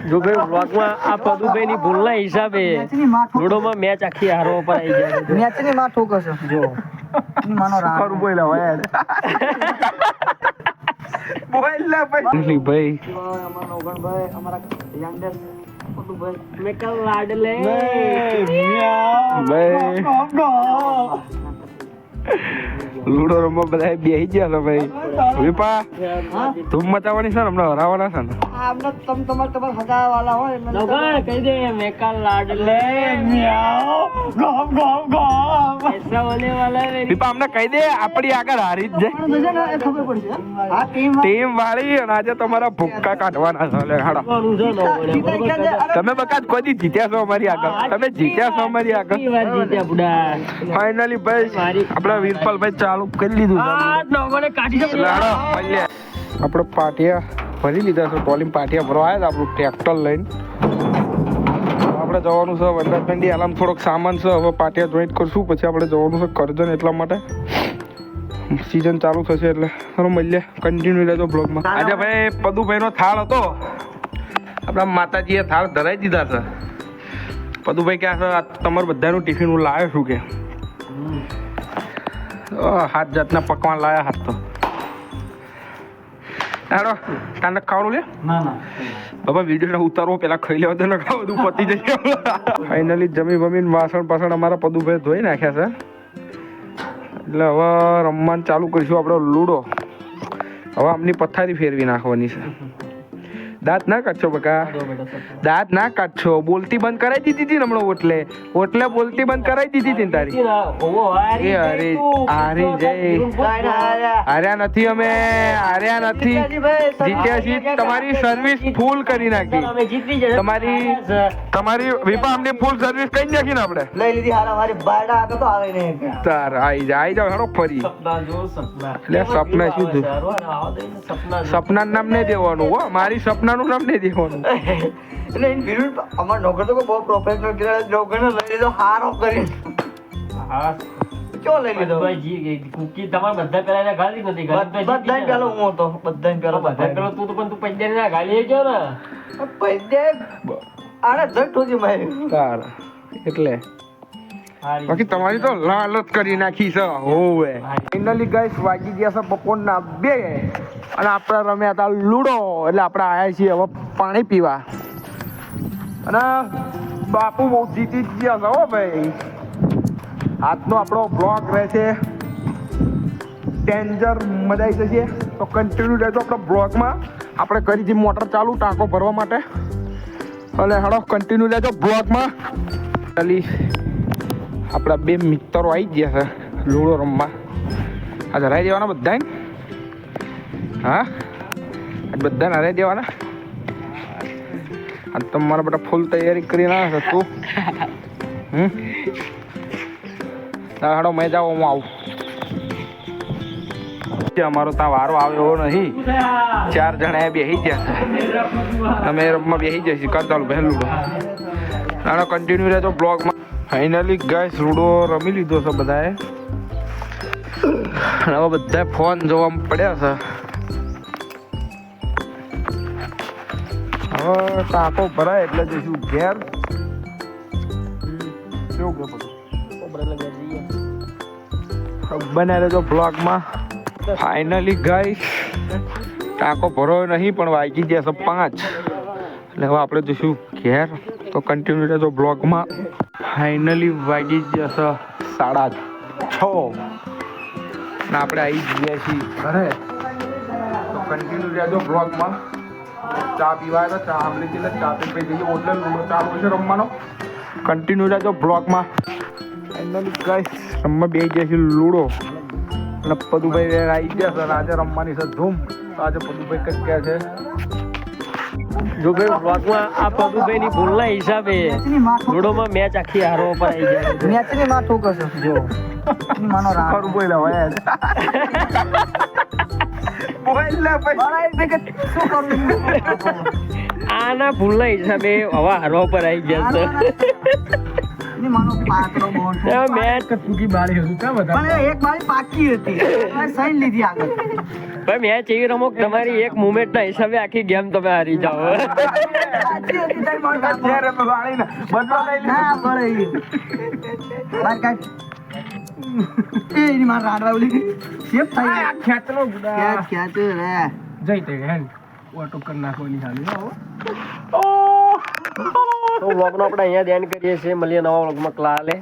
જો ભાઈ બ્લોગમાં આ પદુભાઈ ની ભૂલ ના હિસાબે લૂડોમાં મેચ આખી હારવા પર આવી જાય મેચ ની માં ઠોકો છો જો ની માનો રાગ ખરું બોલ્યા હોય બોલ્યા ભાઈ ભાઈ અમારા ઓગણભાઈ અમારા યંગેસ્ટ પદુભાઈ મેકલ લાડલે ભાઈ લૂડો રમવા બધા બેસી ગયા છો ભાઈ વિપા ધૂમ મચાવવાની છે ને હમણાં હરાવવાના છે ને આમને તમારા હગા વાળા હોય એમને નોકર કહી દે મેકલ લાડલે ऐसा होने वाला है વિપા અમને કહી દે આપણી આગળ હારી જ જાય ખબર પડશે આ ટીમ વાળી અને આજે તમારા ભૂક્કા કાઢવાના છે લે હાડો તમે બકાત કોઈ દી જીત્યા છો અમારી આગળ તમે જીત્યા છો અમારી આગળ જીત્યા બુડા ફાઇનલી ભાઈ આપણા વીરપાલભાઈ ચાલુ કરી લીધું છે એટલે હાડો મળીએ. આપણે પાટિયા ભરી લીધા છે ટોલીમ પાટિયા ભરવા આવ્યા હતા આપણું ટ્રેક્ટર લઈને આપણે જવાનું છે વંદારપંડી આલામ થોડોક સામાન છે હવે પાટિયા જોઈન્ટ કરશું પછી આપણે જવાનું છે કરજણ એટલા માટે સીઝન ચાલુ થશે એટલે ચાલો મળીએ કન્ટિન્યુ રહેજો બ્લોગમાં. આજે ભાઈ પદુભાઈનો થાળ હતો આપણા માતાજીએ થાળ ધરાઈ દીધા છે. પદુભાઈ ક્યાં છે આ તમારું બધાનું ટિફિન હું લાવ્યો છું કે 7 જાતના પકવાન લાયા હાથ તો હાડો તાને ખાવાનું લે ના ના બાબા વિડીયો ઉતારવો પેલા ખાઈ લેવા તો ખાવ બધું પતી જશે. ફાઇનલી જમી બમીને વાસણ પાસણ અમારા પદુભાઈ ધોઈ નાખ્યા છે એટલે હવે રમવાનું ચાલુ કરીશું આપણે લૂડો. હવે આમની પથારી ફેરવી નાખવાની છે. દાંત ના કાઢશો બકા દાંત ના કાઢશો. બોલતી બંધ કરાવી દીધી હતી ને હમણાં ઓટલે બોલતી બંધ કરાવી દીધી હતી ને તારી એ અરે હારી જય હાર્યા નથી અમે હાર્યા નથી જીત્યા છીએ. તમારી સર્વિસ ફૂલ કરી નાખી તમારી વિપા અમને ફૂલ સર્વિસ કરી નાખી ને આપણે લઈ લીધી હારા મારી બાયડા આગળ તો આવે નહીં તાર આવી જાવ હેડો ફરી એટલે સપના શું થયું સપના નામ નહીં દેવાનું હો મારી સપનાનું નામ નહીં દેવાનું. એટલે ઇન વિરુદ્ધ અમાર નોકર તો બહુ પ્રોફેશનલ ખેલાડી નોકર ને લઈ લીધો હારો કરી ક્યો લઈ લીધો કુકી તમારે બધા પેલા ગાલી નથી બધા પેલો હું હતો બધા પેલો પેલો તું તો પણ તું પંજાબી ના ગાલી ગયો ને પૈદે આને જટ હોતી મારી તાર એટલે બાકી તમારી તો લાલચ કરી નાખી છે હોવે. ફાઇનલી ગાઈસ વાગી ગયા છે બપોરના 2 અને આપણે રમ્યા હતા લૂડો એટલે આપણે આવ્યા છીએ હવે પાણી પીવા અને બાપુ બહુ જીતી જ ગયા છે હો ભાઈ. આજનો આપણો બ્લોગ રહેશે ડેન્જર મજા આવી જશે તો કન્ટિન્યુ રહેજો આપણો બ્લોગમાં. આપણે કરી હતી મોટર ચાલુ ટાંકો ભરવા માટે અને હાડો કન્ટિન્યુ રહેજો બ્લોગમાં. ચાલી આપણા 2 મિત્રો આવી ગયા છે લૂડો રમવા. આ હરાઈ દેવાના બધાને હા આજ બધાને હરાઈ દેવાના. આ તમારા બધા ફૂલ તૈયારી કરી ના છે તું હાડો મેં જાઓ હું આવું. અમારો ત્યાં વારો આવ્યો નહીં 4 જણા બેસી ગયા છે અમે રમવા બેસી જઈશું કરતા પહેલું લૂડો. હાડો કન્ટિન્યુ રહેજો બ્લોગમાં. ફાઇનલી ગાઈસ લૂડો રમી લીધો છે બધાએ હવે બધા ફોન જોવા પડ્યા છે. હવે ટાંકો ભરાય એટલે જઈશું ઘેર. કેવું કે બધું બને રહેજો બ્લોગમાં. ફાઇનલી ગાઈસ ટાંકો ભરાયો નહીં પણ વાગી ગયા છે 5 એટલે હવે આપણે જઈશું ઘેર તો કન્ટિન્યુ રહેજો બ્લોગમાં. ફાઇનલી વાગી જશે 6:30 અને આપણે આવી ગયા છીએ ઘરે તો કન્ટિન્યુ રહેજો બ્લોગમાં. ચા પીવા તો ચા સાંભળી હતી એટલે ચા પી જઈએ એટલે લૂડો ચાલુ છે રમવાનો. કન્ટિન્યુ રહેજો બ્લોગમાં. ફાઇનલી ગાઈસ રમવા બેસી ગયા છીએ લૂડો અને પદુભાઈ આવી ગયા છે અને આજે રમવાની છે ધૂમ. તો આજે પદુભાઈ કઈ ગયા છે જો ભાઈ બ્લોગમાં આ પદુભાઈ ની ભૂલ ના હિસાબે લૂડોમાં મેચ આખી હારવા પર આવી જાય મેચ ની માં ઠોકો છો જો ની માનો રાગ ખરું બોલ્યા હોય બોલ્યા ભાઈ શું કરું આના ભૂલ ના હિસાબે હવા હારવા પર આવી ગયા છે ની માનો પાકડો બોન મેચ ચૂકી બાળી હતું ક્યાં બધા પણ એક મારી પાકી હતી સહી લીધી આગળ ભાઈ મેચ એવી રમો કે તમારી એક મુવમેન્ટ ના હિસાબે આખી ગેમ તમે હારી જાઓ સાચી હતી તારી માર કાઢ. અત્યારે મેં વાળીને બદલો લઈ લીધો. ના પડે ઈ. બાર કાઢ. એ એની માર રાડવા ઓલી શેપ થઈ આ ગઈ. ખેંચલો ગુડા. ખેંચ રે. જઈ તે હેન્ડ ઓટો કરી નાખવાની હાલી હો. તો વ્લોગનો આપણે અહીંયા ધ્યાન કરીએ છીએ મળીએ નવા વ્લોગમાં કાલે